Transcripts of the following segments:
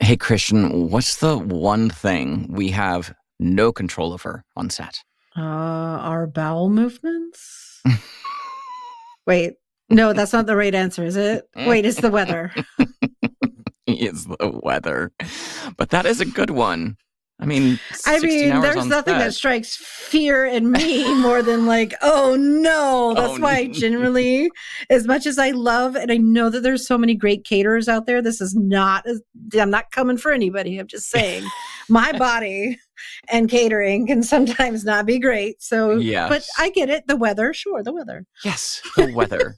Hey, Christian, what's the one thing we have no control over on set? Our bowel movements? Wait, no, that's not the right answer, is it? Wait, it's the weather. It's the weather. But that is a good one. I mean, 16 hours there's on nothing set. that strikes fear in me more than like, oh no. That's why I generally, as much as I love, and I know that there's so many great caterers out there, I'm not coming for anybody. I'm just saying my body and catering can sometimes not be great. So, Yes. But I get it. The weather, sure, the weather. Yes, the weather.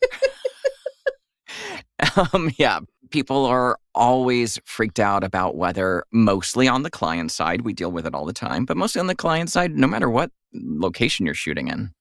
Yeah, people are always freaked out about weather, mostly on the client side. We deal with it all the time, but mostly on the client side, no matter what location you're shooting in.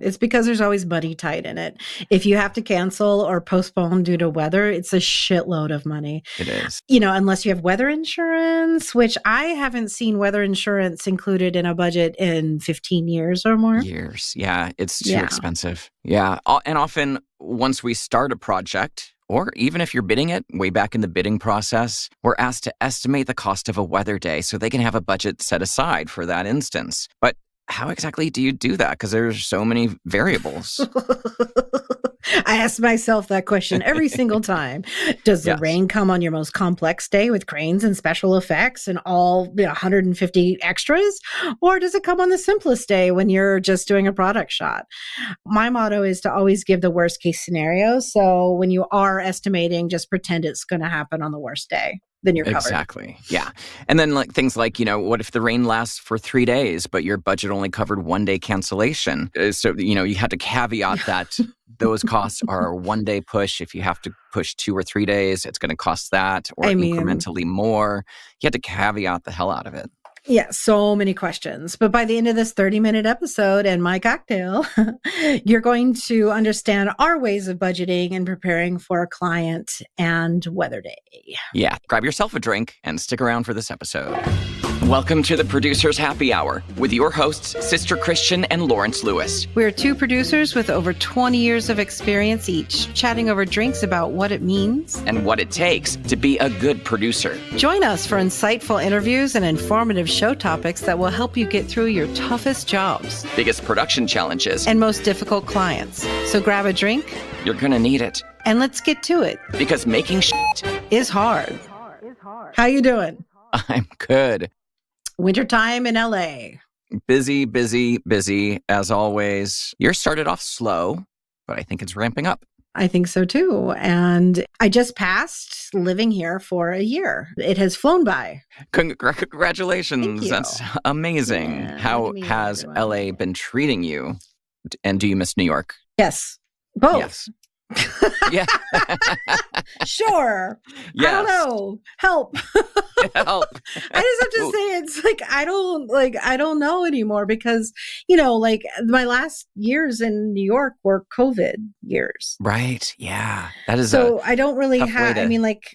It's because there's always money tied in it. If you have to cancel or postpone due to weather, it's a shitload of money. It is. Unless you have weather insurance, which I haven't seen weather insurance included in a budget in 15 years or more. Years. Yeah, it's too expensive. Yeah. And often once we start a project, or even if you're bidding it way back in the bidding process, we're asked to estimate the cost of a weather day so they can have a budget set aside for that instance. But how exactly do you do that? Because there's so many variables. I ask myself that question every single time. Does the rain come on your most complex day with cranes and special effects and all 150 extras? Or does it come on the simplest day when you're just doing a product shot? My motto is to always give the worst case scenario. So when you are estimating, just pretend it's going to happen on the worst day. Then you're covered. Exactly. Yeah. And then things like, what if the rain lasts for 3 days, but your budget only covered 1 day cancellation? So, you had to caveat that those costs are a 1 day push. If you have to push 2 or 3 days, it's going to cost that or incrementally more. You had to caveat the hell out of it. Yeah, so many questions. But by the end of this 30-minute episode and my cocktail, you're going to understand our ways of budgeting and preparing for a client and weather day. Yeah, grab yourself a drink and stick around for this episode. Welcome to the Producers Happy Hour with your hosts, Sister Christian and Lawrence Lewis. We're two producers with over 20 years of experience each, chatting over drinks about what it means and what it takes to be a good producer. Join us for insightful interviews and informative show topics that will help you get through your toughest jobs, biggest production challenges, and most difficult clients. So grab a drink. You're going to need it. And let's get to it. Because making shit is hard. How you doing? I'm good. Wintertime in LA. Busy, busy, busy as always. Yours started off slow, but I think it's ramping up. I think so too. And I just passed living here for a year. It has flown by. Congratulations. Thank you. That's amazing. Yeah, how has LA been treating you? And do you miss New York? Yes. Both. Yes. Yeah. Sure. Yes. I don't know. Help. Help. I just have to say it's like I don't know anymore because, my last years in New York were COVID years. Right. Yeah. That is so I don't really have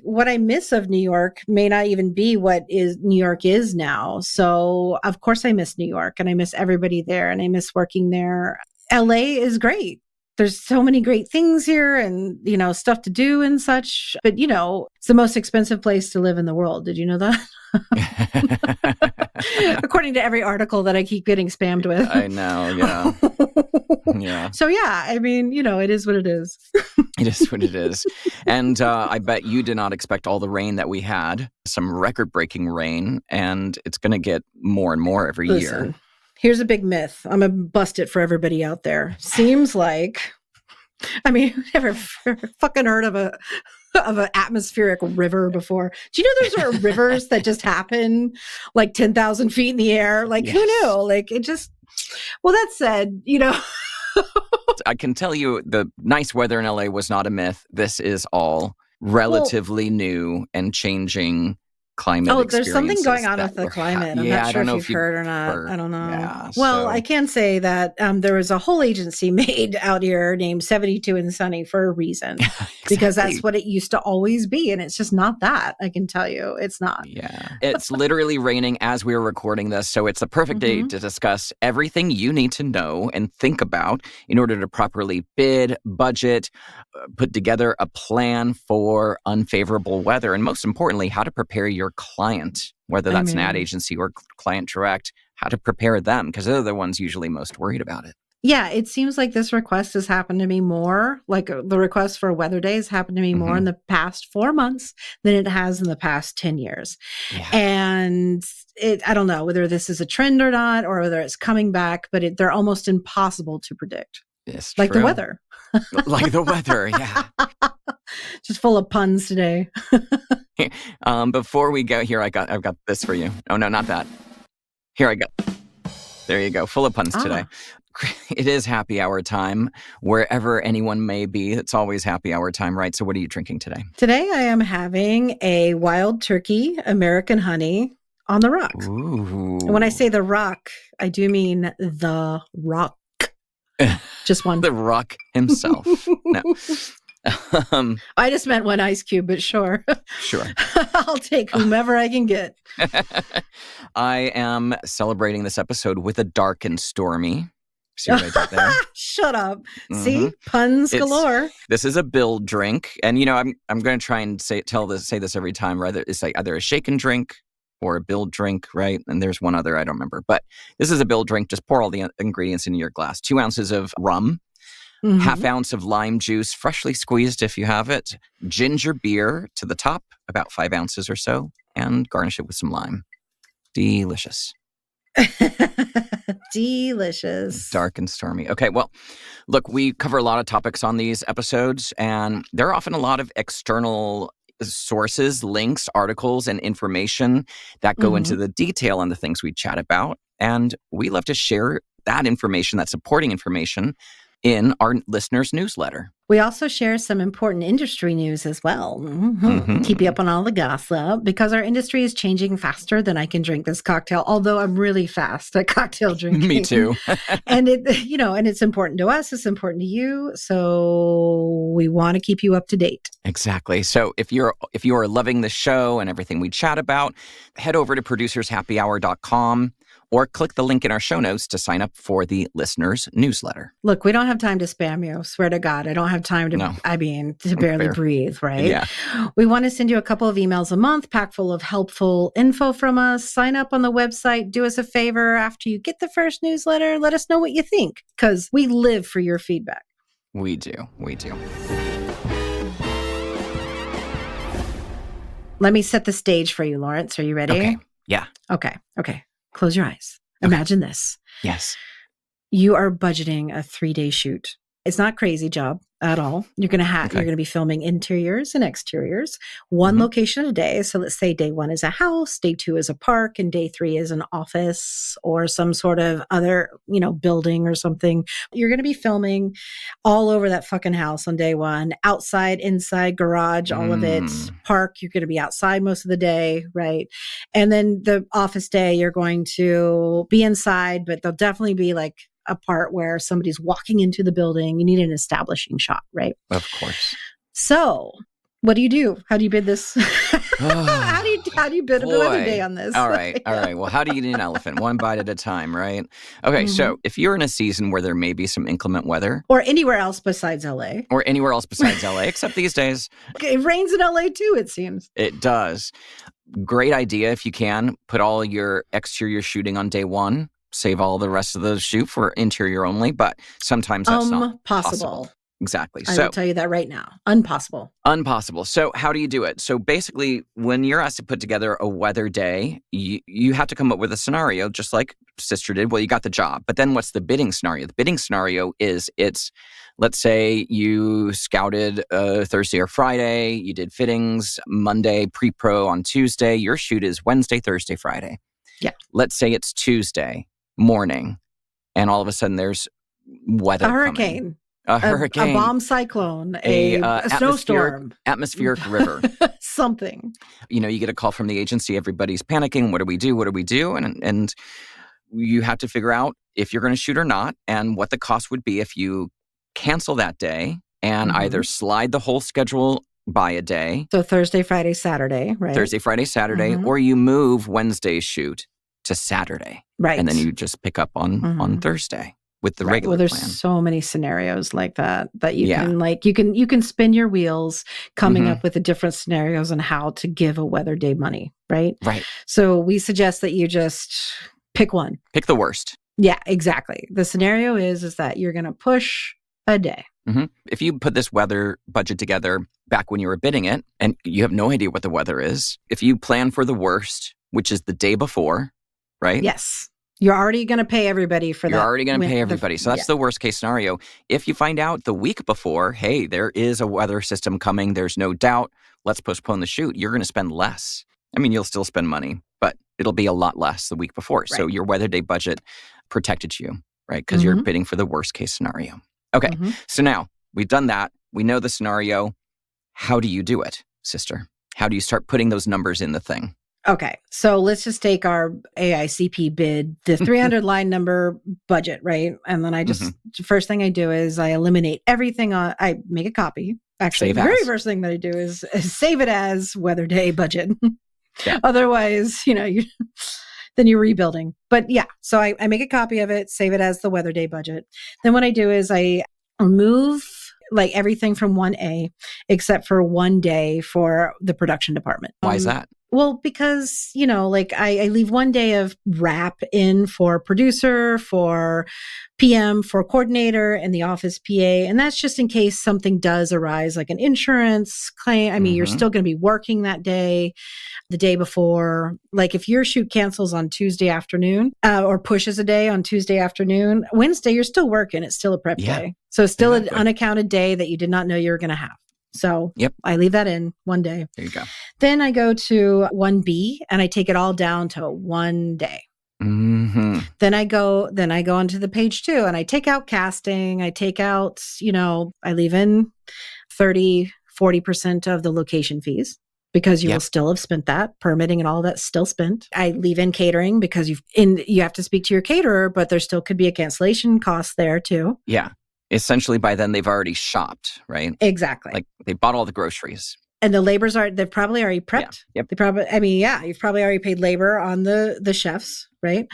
what I miss of New York may not even be what is New York is now. So of course I miss New York and I miss everybody there and I miss working there. LA is great. There's so many great things here and, stuff to do and such. But, it's the most expensive place to live in the world. Did you know that? According to every article that I keep getting spammed with. I know. Yeah. Yeah. So, yeah, it is what it is. It is what it is. And I bet you did not expect all the rain that we had, some record-breaking rain, and it's going to get more and more every year. Here's a big myth. I'm going to bust it for everybody out there. Seems like, never fucking heard of an atmospheric river before. Do you know there's rivers that just happen like 10,000 feet in the air? Like, yes. Who knew? Well, that said, I can tell you the nice weather in LA was not a myth. This is all relatively new and changing climate there's something going on with the climate. I'm not sure if you've heard or not. I don't know. Yeah, well, I can say that there was a whole agency made out here named 72 and Sunny for a reason. Exactly. Because that's what it used to always be. And it's just not that. I can tell you it's not. Yeah. It's literally raining as we are recording this. So it's the perfect day to discuss everything you need to know and think about in order to properly bid, budget, put together a plan for unfavorable weather. And most importantly, how to prepare your your client, whether that's an ad agency or client direct, how to prepare them, because they're the ones usually most worried about it. Yeah, it seems like this request has happened to me more, like the request for weather days happened to me more in the past 4 months than it has in the past 10 years. Yeah. And I don't know whether this is a trend or not, or whether it's coming back, but they're almost impossible to predict. It's like true. the weather. Like the weather, yeah. Just full of puns today. Before we go here, I've got this for you. Oh, no, not that. Here I go. There you go. Full of puns today. It is happy hour time. Wherever anyone may be, it's always happy hour time, right? So what are you drinking today? Today I am having a Wild Turkey American Honey on the rocks. Ooh. And when I say the rock, I do mean the rock. Just one. The Rock himself. No. I just meant one ice cube, but sure. Sure. I'll take whomever I can get. I am celebrating this episode with a dark and stormy. See what I did there? Shut up. See? Puns galore. This is a build drink. And, I'm going to try and say this every time. It's like either a shake and drink or a build drink, right? And there's one other, I don't remember. But this is a build drink. Just pour all the ingredients into your glass. 2 ounces of rum, half ounce of lime juice, freshly squeezed if you have it, ginger beer to the top, about 5 ounces or so, and garnish it with some lime. Delicious. Delicious. Dark and stormy. Okay, well, look, we cover a lot of topics on these episodes, and there are often a lot of external sources, links, articles, and information that go into the detail on the things we chat about. And we love to share that information, that supporting information, in our listeners' newsletter. We also share some important industry news as well. Keep you up on all the gossip, because our industry is changing faster than I can drink this cocktail, although I'm really fast at cocktail drinking. Me too. And and it's important to us, it's important to you, so we want to keep you up to date. Exactly. So if you are loving the show and everything we chat about, head over to producershappyhour.com or click the link in our show notes to sign up for the listeners' newsletter. Look, we don't have time to spam you. Swear to God, I don't have time to, to barely breathe, right? Yeah. We want to send you a couple of emails a month, packed full of helpful info from us. Sign up on the website. Do us a favor. After you get the first newsletter, let us know what you think, because we live for your feedback. We do. We do. Let me set the stage for you, Lawrence. Are you ready? Okay. Yeah. Okay. Close your eyes. Imagine this. Yes. You are budgeting a 3-day shoot. It's not a crazy job at all. You're going to be filming interiors and exteriors, one location a day. So let's say day 1 is a house, day 2 is a park, and day 3 is an office or some sort of other, building or something. You're going to be filming all over that fucking house on day 1, outside, inside, garage, all of it. Park, you're going to be outside most of the day, right? And then the office day, you're going to be inside, but there'll definitely be like a part where somebody's walking into the building. You need an establishing shot, right? Of course. So what do you do? How do you bid this? How do you bid a weather day on this? All right. Well, how do you eat an elephant? One bite at a time, right? Okay. So if you're in a season where there may be some inclement weather. Or anywhere else besides LA. Except these days. It rains in LA too, it seems. It does. Great idea if you can. Put all your exterior shooting on day 1. Save all the rest of the shoot for interior only, but sometimes that's not possible. Exactly. I will tell you that right now. Unpossible. So how do you do it? So basically, when you're asked to put together a weather day, you have to come up with a scenario, just like Sister did. Well, you got the job. But then what's the bidding scenario? The bidding scenario is let's say you scouted Thursday or Friday, you did fittings Monday, pre-pro on Tuesday. Your shoot is Wednesday, Thursday, Friday. Yeah. Let's say it's Tuesday morning, and all of a sudden there's weather. A hurricane, a bomb cyclone, a snowstorm, atmospheric river, something. You get a call from the agency. Everybody's panicking. What do we do? And you have to figure out if you're going to shoot or not, and what the cost would be if you cancel that day and either slide the whole schedule by a day. So Thursday, Friday, Saturday, right? Thursday, Friday, Saturday, or you move Wednesday's shoot to Saturday. Right. And then you just pick up on Thursday. with the Right. regular Well, there's plan. so many scenarios like that you can you can spin your wheels coming up with the different scenarios on how to give a weather day money, right? Right. So we suggest that you just pick one. Pick the worst. Yeah, exactly. The scenario is that you're going to push a day. If you put this weather budget together back when you were bidding it and you have no idea what the weather is, if you plan for the worst, which is the day before, right? Yes. You're already going to pay everybody for that. You're already going to pay everybody. So that's the worst case scenario. If you find out the week before, hey, there is a weather system coming, there's no doubt, let's postpone the shoot, you're going to spend less. I mean, you'll still spend money, but it'll be a lot less the week before. Right. So your weather day budget protected you, right? Because you're bidding for the worst case scenario. Okay, so now we've done that. We know the scenario. How do you do it, sister? How do you start putting those numbers in the thing? Okay, so let's just take our AICP bid, the 300 line number budget, right? And then I just, first thing I do is I eliminate everything I make a copy. Actually, the very first thing that I do is save it as weather day budget. Yeah. Otherwise, then you're rebuilding. But yeah, so I make a copy of it, save it as the weather day budget. Then what I do is I remove everything from 1A except for one day for the production department. Why is that? Well, because, I leave one day of wrap in for producer, for PM, for coordinator, and the office PA. And that's just in case something does arise, like an insurance claim. I mean, you're still going to be working that day, the day before. Like if your shoot cancels on Tuesday afternoon or pushes a day on Tuesday afternoon, Wednesday, you're still working. It's still a prep day. So it's still an unaccounted day that you did not know you were going to have. So I leave that in one day. There you go. Then I go to 1B and I take it all down to one day. Then I go onto the page 2 and I take out casting. I take out, I leave in 30-40% of the location fees because you will still have spent that. Permitting and all of that's still spent. I leave in catering because you have to speak to your caterer, but there still could be a cancellation cost there too. Yeah. Essentially, by then they've already shopped, right? Exactly. Like they bought all the groceries. And the laborers they've probably already prepped. Yeah. Yep. You've probably already paid labor on the chefs, right?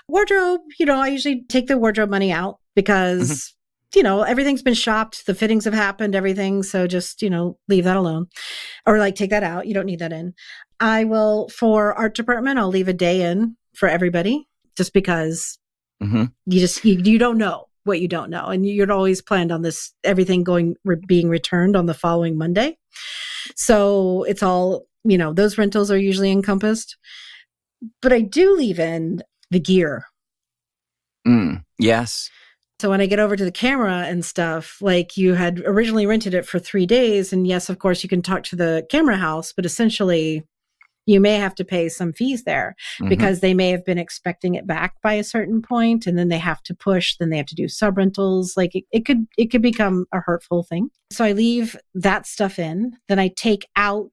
Wardrobe, I usually take the wardrobe money out because, everything's been shopped. The fittings have happened, everything. So just, leave that alone or take that out. You don't need that in. I will, for art department, I'll leave a day in for everybody just because you don't know what you don't know. And you'd always planned on this, everything being returned on the following Monday. So it's all, those rentals are usually encompassed. But I do leave in the gear. Yes. So when I get over to the camera and stuff, you had originally rented it for 3 days. And yes, of course, you can talk to the camera house, but essentially you may have to pay some fees there because they may have been expecting it back by a certain point, and then they have to push, then they have to do sub rentals. It could become a hurtful thing. So I leave that stuff in. Then I take out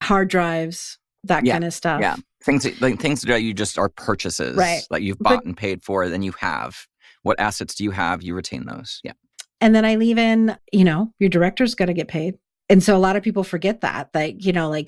hard drives, that kind of stuff. Yeah. Things that you just are purchases, right? That you've bought and paid for, then you have. What assets do you have? You retain those. Yeah. And then I leave in, your director's got to get paid. And so a lot of people forget that, they only,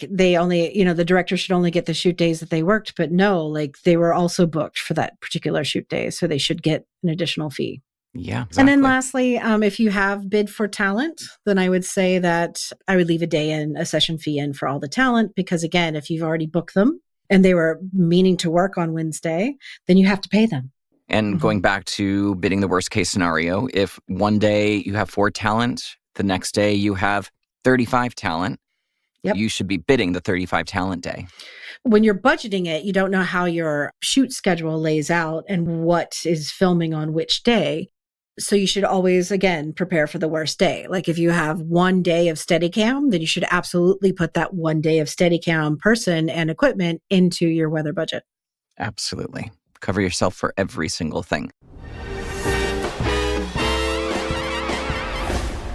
the director should only get the shoot days that they worked, but no, they were also booked for that particular shoot day. So they should get an additional fee. Yeah. Exactly. And then lastly, if you have bid for talent, then I would say that I would leave a session fee in for all the talent, because again, if you've already booked them and they were meaning to work on Wednesday, then you have to pay them. And going back to bidding the worst case scenario, if one day you have 4 talent, the next day you have 35 talent, you should be bidding the 35 talent day. When you're budgeting it, you don't know how your shoot schedule lays out and what is filming on which day. So you should always, again, prepare for the worst day. If you have one day of Steadicam, then you should absolutely put that one day of Steadicam person and equipment into your weather budget. Absolutely. Cover yourself for every single thing.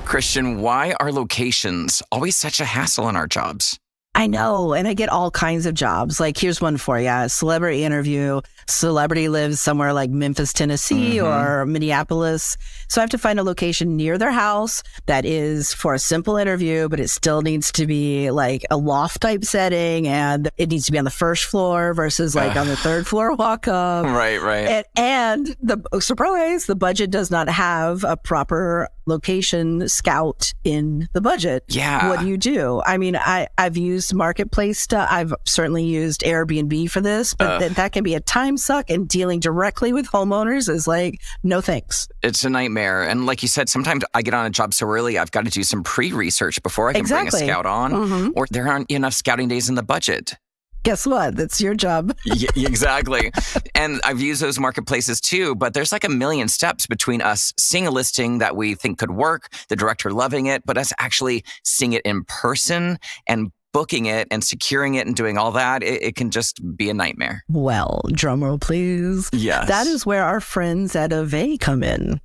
Christian, why are locations always such a hassle in our jobs? I know. And I get all kinds of jobs. Like, here's one for you. Celebrity interview. Celebrity lives somewhere like Memphis, Tennessee or Minneapolis. So I have to find a location near their house that is for a simple interview, but it still needs to be like a loft type setting. And it needs to be on the first floor versus like on the third floor walk up. Right. And the surprise, the budget does not have a proper location scout in the budget. Yeah. What do you do? I mean, I've used marketplace stuff. I've certainly used Airbnb for this, but that can be a time suck, and dealing directly with homeowners is like, no thanks. It's a nightmare. And like you said, sometimes I get on a job so early, I've got to do some pre-research before I can bring a scout on, or there aren't enough scouting days in the budget. Guess what? That's your job. Exactly. And I've used those marketplaces too, but there's like a million steps between us seeing a listing that we think could work, the director loving it, but us actually seeing it in person and booking it and securing it and doing all that. It can just be a nightmare. Well, drumroll, please. Yes. That is where our friends at Ave come in.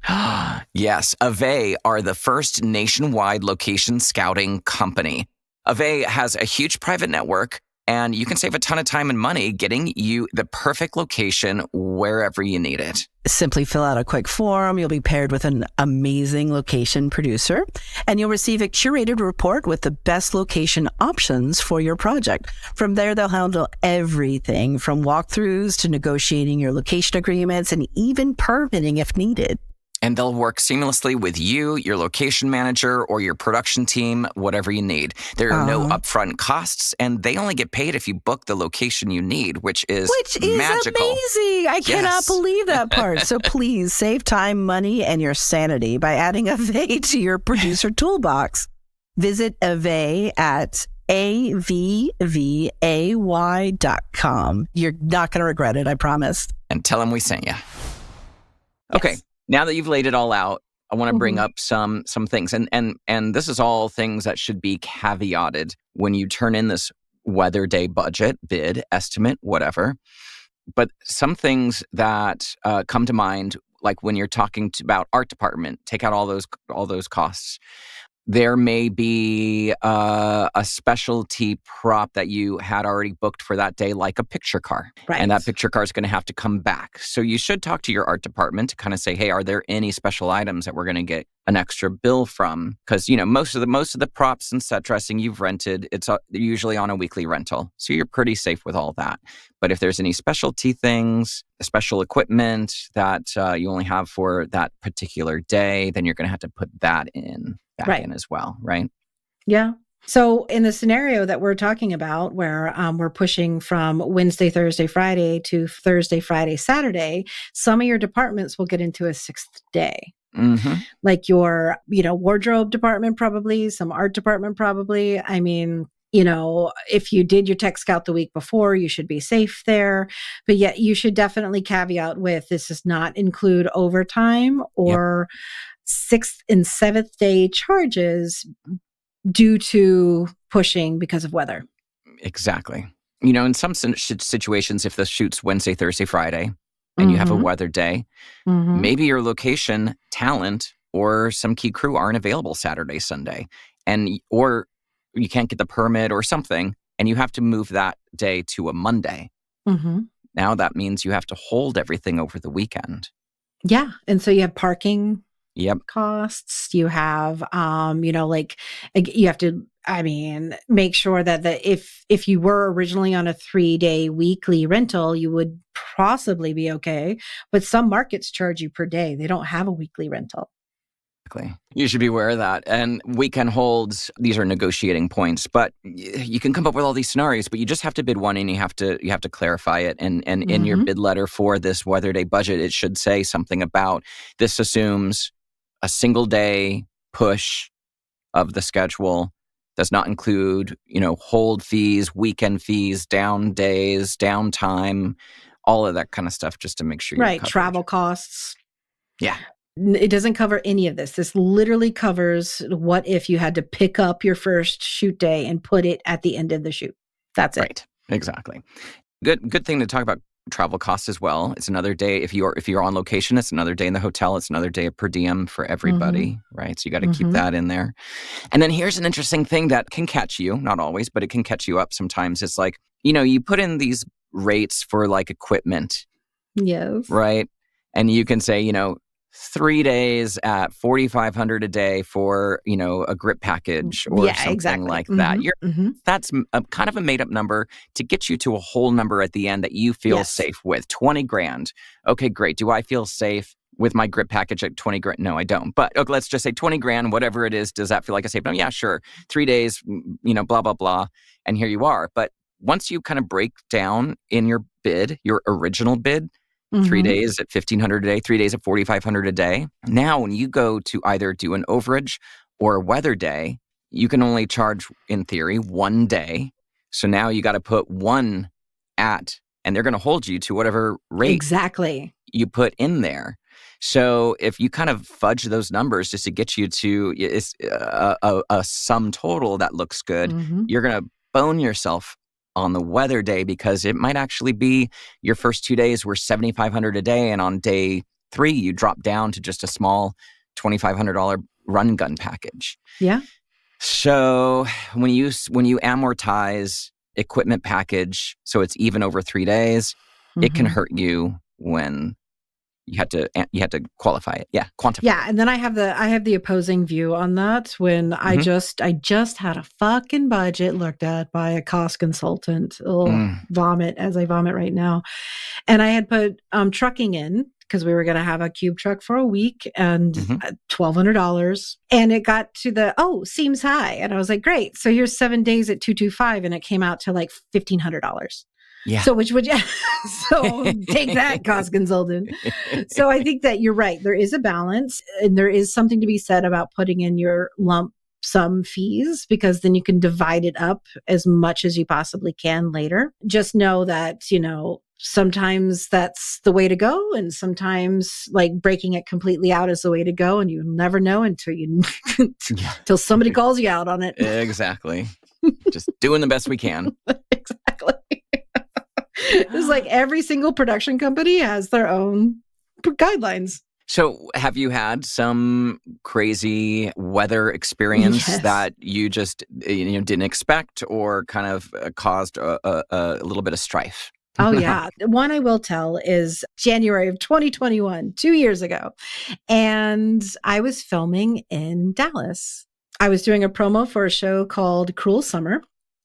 Yes. Ave are the first nationwide location scouting company. Ave has a huge private network, and you can save a ton of time and money getting you the perfect location wherever you need it. Simply fill out a quick form. You'll be paired with an amazing location producer, and you'll receive a curated report with the best location options for your project. From there, they'll handle everything from walkthroughs to negotiating your location agreements and even permitting if needed. And they'll work seamlessly with you, your location manager, or your production team, whatever you need. There are no upfront costs, and they only get paid if you book the location you need, which is magical. Amazing. I cannot believe that part. So please save time, money, and your sanity by adding Ave to your producer toolbox. Visit Ave at avvay.com. You're not going to regret it, I promise. And tell them we sent you. Okay. Yes. Now that you've laid it all out, I want to bring up some things. And this is all things that should be caveated when you turn in this weather day budget, bid, estimate, whatever. But some things that come to mind, like when you're talking about art department, take out all those costs. There may be a specialty prop that you had already booked for that day, like a picture car. Right. And that picture car is going to have to come back. So you should talk to your art department to kind of say, hey, are there any special items that we're going to get an extra bill from? Because, most of the props and set dressing you've rented, it's usually on a weekly rental. So you're pretty safe with all that. But if there's any specialty things, special equipment that you only have for that particular day, then you're going to have to put that in. Back in as well, right? Yeah. So in the scenario that we're talking about, where we're pushing from Wednesday, Thursday, Friday to Thursday, Friday, Saturday, some of your departments will get into a sixth day. Like your, wardrobe department, probably some art department, probably. I mean, if you did your tech scout the week before, you should be safe there. But yet you should definitely caveat with, this does not include overtime or sixth and seventh day charges due to pushing because of weather. Exactly. In some situations, if the shoot's Wednesday, Thursday, Friday, and you have a weather day, maybe your location, talent, or some key crew aren't available Saturday, Sunday, or you can't get the permit or something, and you have to move that day to a Monday. Now that means you have to hold everything over the weekend. Yeah. And so you have parking costs. You have, you have to, make sure that if you were originally on a 3-day weekly rental, you would possibly be okay. But some markets charge you per day. They don't have a weekly rental. Exactly. You should be aware of that. And weekend holds, these are negotiating points, but you can come up with all these scenarios, but you just have to bid one, and you have to clarify it. And in your bid letter for this weather day budget, it should say something about, this assumes a single day push of the schedule, does not include, hold fees, weekend fees, down days, downtime, all of that kind of stuff, just to make sure you're covered. Travel costs. Yeah. It doesn't cover any of this. This literally covers what if you had to pick up your first shoot day and put it at the end of the shoot. That's it. Right. Exactly. Good thing to talk about travel costs as well. It's another day. If you're on location, it's another day in the hotel. It's another day of per diem for everybody, right? So you got to keep that in there. And then here's an interesting thing that can catch you, not always, but it can catch you up sometimes. It's like, you put in these rates for like equipment. Yes. Right. And you can say, 3 days at $4,500 a day for, a grip package or something like that. That's a kind of a made up number to get you to a whole number at the end that you feel safe with. 20 grand. Okay, great. Do I feel safe with my grip package at 20 grand? No, I don't. But okay, let's just say 20 grand, whatever it is. Does that feel like a safe number? Yeah, sure. 3 days, blah, blah, blah. And here you are. But once you kind of break down in your bid, your original bid, 3 days at $1,500 a day, 3 days at $4,500 a day. Now, when you go to either do an overage or a weather day, you can only charge, in theory, 1 day. So now you got to put one at, and they're going to hold you to whatever rate you put in there. So if you kind of fudge those numbers just to get you to a sum total that looks good, you're going to bone yourself on the weather day because it might actually be your first 2 days were $7,500 a day, and on day 3 you drop down to just a small $2,500 run gun package. Yeah. So when you amortize equipment package, so it's even over 3 days, it can hurt you when you had to qualify it. Yeah, quantify. Yeah, and then I have the opposing view on that when I just had a fucking budget looked at by a cost consultant. Vomit as I vomit right now. And I had put trucking in because we were going to have a cube truck for a week and $1,200. And it got to seems high. And I was like, great. So here's 7 days at $225, and it came out to like $1,500. Yeah. So so take that, cost consultant. So I think that you're right. There is a balance, and there is something to be said about putting in your lump sum fees, because then you can divide it up as much as you possibly can later. Just know that, sometimes that's the way to go, and sometimes like breaking it completely out is the way to go, and you'll never know until until somebody calls you out on it. Exactly. Just doing the best we can. Exactly. It's like every single production company has their own guidelines. So have you had some crazy weather experience that you just didn't expect, or kind of caused a little bit of strife? Oh, yeah. One I will tell is January of 2021, 2 years ago. And I was filming in Dallas. I was doing a promo for a show called Cruel Summer,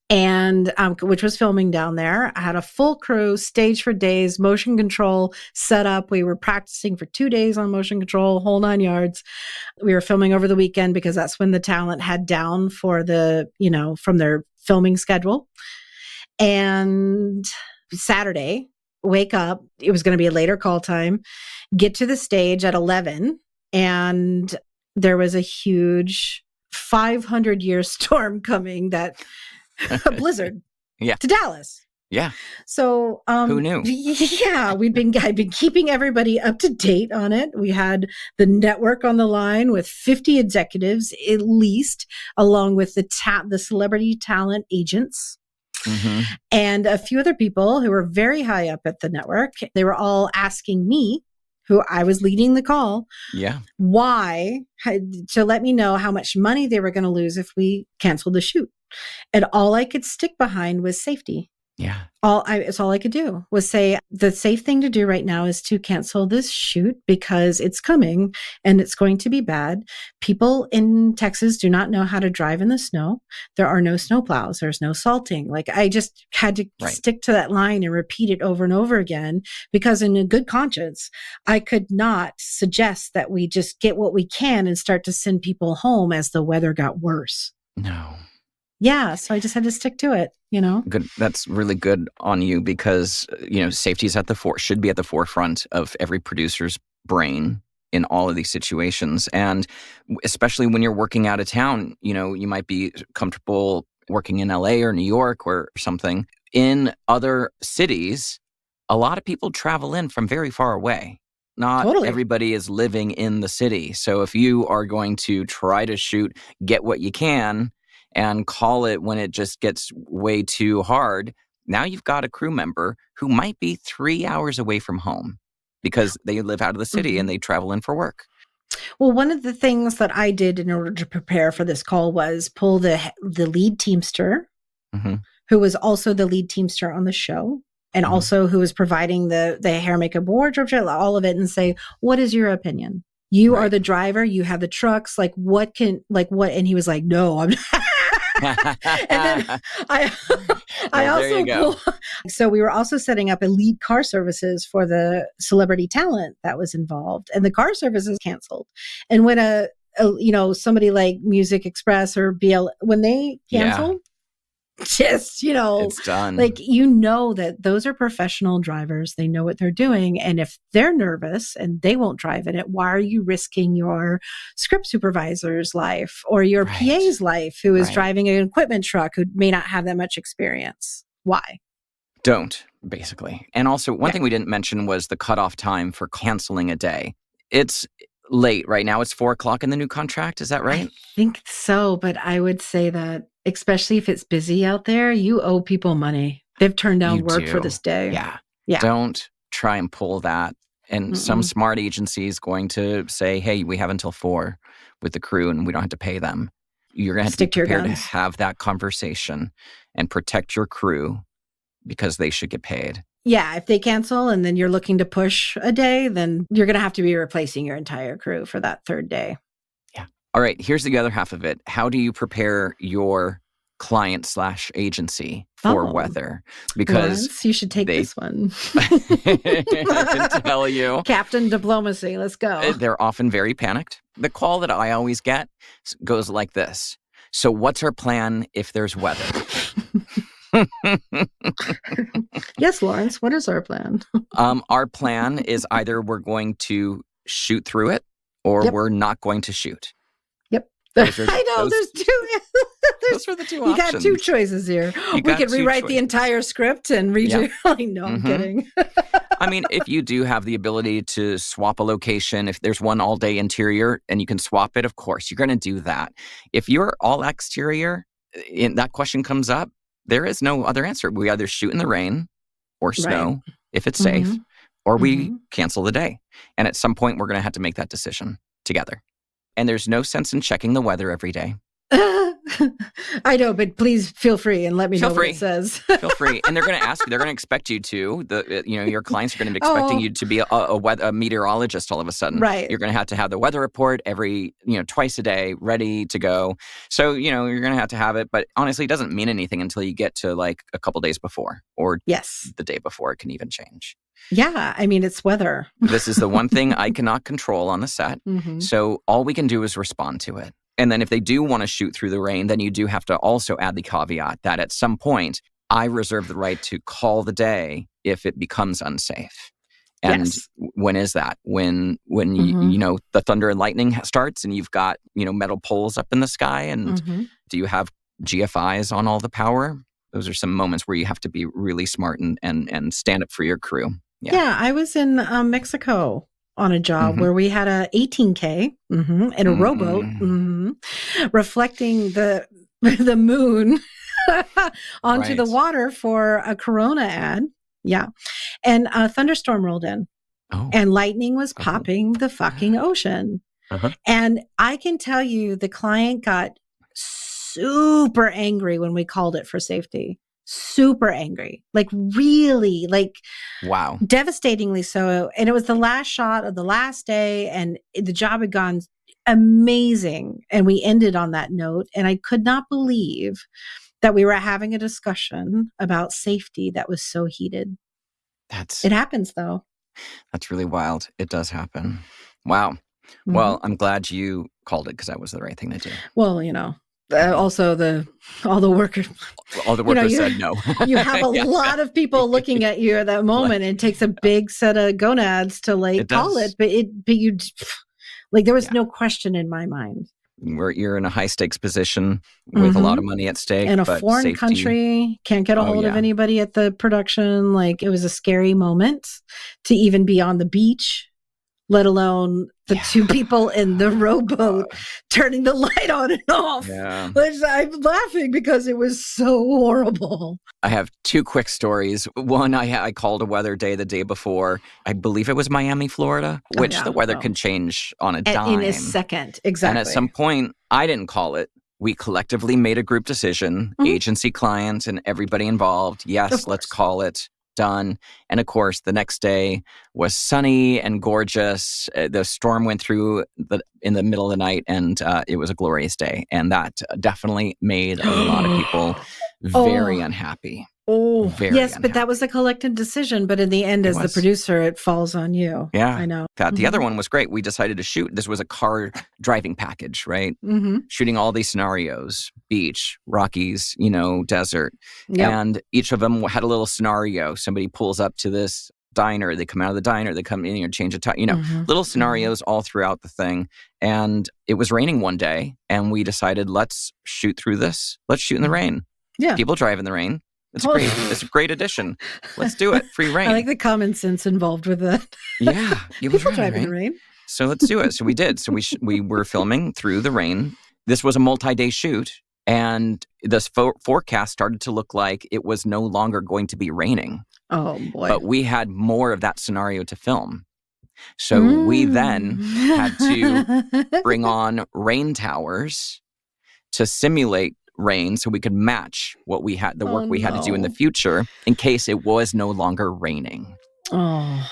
and which was filming down there. I had a full crew, stage for days, motion control set up. We were practicing for 2 days on motion control, whole 9 yards. We were filming over the weekend because that's when the talent had down for from their filming schedule. And Saturday, wake up. It was going to be a later call time. Get to the stage at 11, and there was a huge 500-year storm coming, that a blizzard to Dallas. Yeah. So who knew? Yeah, I'd been keeping everybody up to date on it. We had the network on the line with 50 executives at least, along with the celebrity talent agents. And a few other people who were very high up at the network. They were all asking me, who I was leading the call, why, to let me know how much money they were going to lose if we canceled the shoot. And all I could stick behind was safety. Yeah. It's all I could do was say the safe thing to do right now is to cancel this shoot because it's coming and it's going to be bad. People in Texas do not know how to drive in the snow. There are no snowplows. There's no salting. Like, I just had to stick to that line and repeat it over and over again, because in a good conscience, I could not suggest that we just get what we can and start to send people home as the weather got worse. No. Yeah, so I just had to stick to it, Good. That's really good on you, because, safety is should be at the forefront of every producer's brain in all of these situations. And especially when you're working out of town, you might be comfortable working in LA or New York or something. In other cities, a lot of people travel in from very far away. Not everybody is living in the city. So if you are going to try to shoot, get what you can, and call it when it just gets way too hard, Now you've got a crew member who might be 3 hours away from home because they live out of the city and they travel in for work. Well, one of the things that I did in order to prepare for this call was pull the lead teamster, who was also the lead teamster on the show, and also who was providing the hair, makeup, wardrobe, all of it, and say, what is your opinion? You are the driver. You have the trucks. Like what? And he was like, no, I'm and then I also so we were also setting up a lead car services for the celebrity talent that was involved, and the car services canceled. And when somebody like Music Express or BL, when they cancel, just it's done. Like that those are professional drivers. They know what they're doing, and if they're nervous and they won't drive in it, why are you risking your script supervisor's life or your PA's life who is driving an equipment truck who may not have that much experience? Why? Don't, basically. And also, one thing we didn't mention was the cutoff time for canceling a day. It's late right now. It's 4:00 in the new contract. Is that right? I think so, but I would say that, especially if it's busy out there, you owe people money. They've turned down work for this day. Yeah. Don't try and pull that. And some smart agency is going to say, hey, we have until 4 with the crew and we don't have to pay them. You're going to have to be prepared to have that conversation and protect your crew because they should get paid. Yeah, if they cancel and then you're looking to push a day, then you're going to have to be replacing your entire crew for that third day. Yeah. All right, here's the other half of it. How do you prepare your client/agency for weather? Because Lawrence, you should take this one. I can tell you. Captain Diplomacy, let's go. They're often very panicked. The call that I always get goes like this. So what's our plan if there's weather? Yes, Lawrence, what is our plan? Our plan is either we're going to shoot through it or we're not going to shoot. Yep. I know, there's two. Those are the two options. You got two choices here. We could rewrite the entire script and redo. I know, I'm kidding. I mean, if you do have the ability to swap a location, if there's one all-day interior and you can swap it, of course, you're going to do that. If you're all exterior, and that question comes up, there is no other answer. We either shoot in the rain or snow if it's safe, or we cancel the day. And at some point, we're going to have to make that decision together. And there's no sense in checking the weather every day. I know, but please feel free and let me know what it says. Feel free. And they're going to ask you, they're going to expect you to, your clients are going to be expecting you to be a meteorologist all of a sudden. Right. You're going to have the weather report every, twice a day, ready to go. So, you're going to have it. But honestly, it doesn't mean anything until you get to like a couple days before or the day before. It can even change. Yeah. I mean, it's weather. This is the one thing I cannot control on the set. So all we can do is respond to it. And then if they do want to shoot through the rain, then you do have to also add the caveat that at some point, I reserve the right to call the day if it becomes unsafe. And when is that? When the thunder and lightning starts and you've got, metal poles up in the sky and do you have GFIs on all the power? Those are some moments where you have to be really smart and stand up for your crew. Yeah, I was in Mexico on a job where we had a 18K and a rowboat reflecting the moon onto the water for a Corona ad. Yeah. And a thunderstorm rolled in and lightning was popping the fucking ocean. And I can tell you the client got super angry when we called it for safety. Super angry, like really, like wow, devastatingly so. And it was the last shot of the last day, and the job had gone amazing. And we ended on that note. And I could not believe that we were having a discussion about safety that was so heated. It happens, though. That's really wild. It does happen. Wow. Well, I'm glad you called it because that was the right thing to do. Well, also all the workers said no. You have a lot of people looking at you at that moment. And it takes a big set of gonads to call it, but you there was no question in my mind. You're in a high stakes position with a lot of money at stake. In a foreign country, can't get a hold of anybody at the production. It was a scary moment to even be on the beach let alone the two people in the rowboat turning the light on and off. Yeah. Which I'm laughing because it was so horrible. I have two quick stories. One, I called a weather day the day before. I believe it was Miami, Florida, which the weather can change on a dime. In a second, exactly. And at some point, I didn't call it. We collectively made a group decision, agency, client, and everybody involved. Yes, let's call it. Done. And of course, the next day was sunny and gorgeous. The storm went through in the middle of the night, and it was a glorious day. And that definitely made a lot of people very unhappy. Oh, very yes, unhappy. But that was a collective decision. But in the end, as the producer, it falls on you. Yeah. I know. The other one was great. We decided to shoot. This was a car driving package, right? Shooting all these scenarios, beach, Rockies, desert. Yep. And each of them had a little scenario. Somebody pulls up to this diner. They come out of the diner. They come in and change a time. Little scenarios all throughout the thing. And it was raining one day. And we decided, let's shoot through this. Let's shoot in the rain. Yeah. People drive in the rain. It's great. It's a great addition. Let's do it. Free rain. I like the common sense involved with that. Yeah. People drive in the rain. So let's do it. So we did. So we were filming through the rain. This was a multi-day shoot. And this forecast started to look like it was no longer going to be raining. Oh, boy. But we had more of that scenario to film. So we then had to bring on rain towers to simulate rain so we could match what we had, the work we had to do in the future in case it was no longer raining. Oh,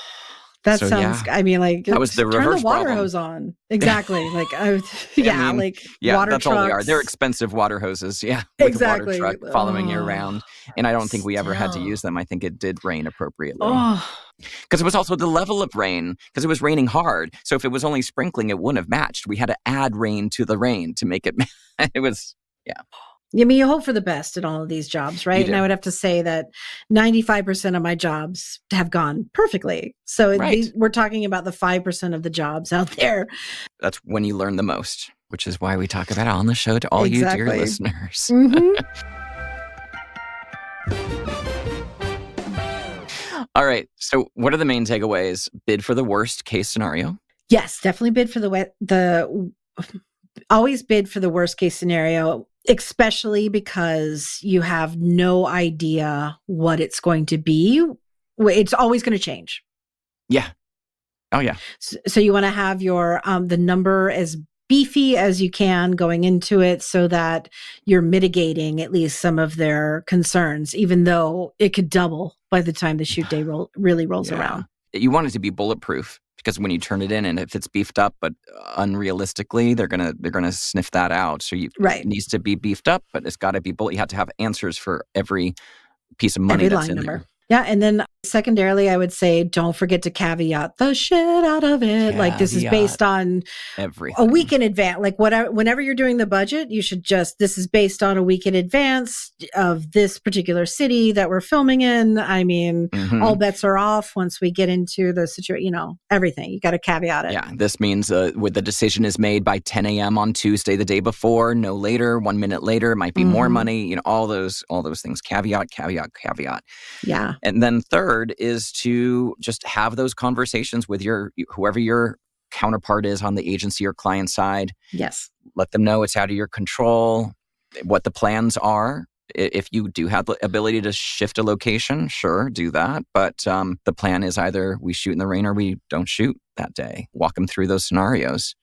that sounds, I mean, like, that was the reverse turn the water problem. hose on. Exactly. Like, water that's trucks. all they are. They're expensive water hoses. Yeah. With a water truck following you around. And I don't think we ever had to use them. I think it did rain appropriately. Because it was also the level of rain, because it was raining hard. So if it was only sprinkling, it wouldn't have matched. We had to add rain to the rain to make it, it was, I mean, you hope for the best in all of these jobs, right? And I would have to say that 95% of my jobs have gone perfectly. So we're talking about the 5% of the jobs out there. That's when you learn the most, which is why we talk about it on the show to all you dear listeners. All right. So what are the main takeaways? Bid for the worst case scenario. Yes, definitely bid for always bid for the worst case scenario, especially because you have no idea what it's going to be. It's always going to change. Yeah. Oh, yeah. So you want to have your the number as beefy as you can going into it so that you're mitigating at least some of their concerns, even though it could double by the time the shoot day really rolls around. You want it to be bulletproof. Because when you turn it in, and if it's beefed up, but unrealistically, they're gonna sniff that out. So it needs to be beefed up, but it's got to be bullet. You have to have answers for every piece of money that's in there. Yeah, and then secondarily, I would say don't forget to caveat the shit out of it. Like this is based on everything. A week in advance. Like whenever you're doing the budget, you should this is based on a week in advance of this particular city that we're filming in. I mean, all bets are off once we get into the situation. Everything. You got to caveat it. Yeah, this means when the decision is made by 10 a.m. on Tuesday, the day before, no later, 1 minute later, it might be more money. All those things. Caveat. Yeah. And then third is to just have those conversations with whoever your counterpart is on the agency or client side. Yes. Let them know it's out of your control, what the plans are. If you do have the ability to shift a location, sure, do that. But the plan is either we shoot in the rain or we don't shoot that day. Walk them through those scenarios.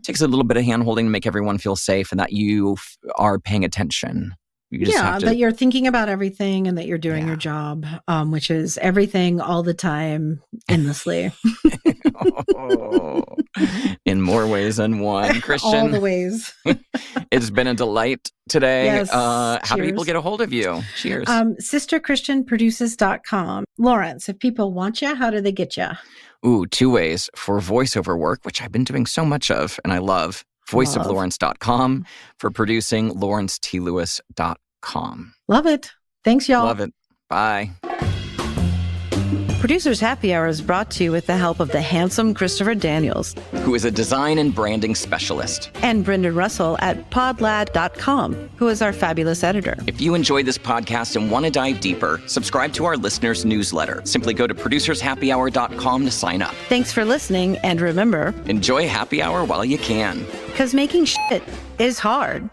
Takes a little bit of hand-holding to make everyone feel safe and that you are paying attention. That you're thinking about everything and that you're doing your job, which is everything all the time, endlessly. In more ways than one. Christian. All the ways. It's been a delight today. Yes. How do people get a hold of you? Cheers. SisterChristianProduces.com. Lawrence, if people want you, how do they get you? Ooh, 2 ways. For voiceover work, which I've been doing so much of and I love. voiceoflawrence.com. For producing, lawrencetLewis.com. Love it. Thanks, y'all. Love it. Bye. Producers Happy Hour is brought to you with the help of the handsome Christopher Daniels, who is a design and branding specialist, and Brendan Russell at podlad.com, who is our fabulous editor. If you enjoy this podcast and want to dive deeper, subscribe to our listeners' newsletter. Simply go to producershappyhour.com to sign up. Thanks for listening, and remember, enjoy happy hour while you can. Because making shit is hard.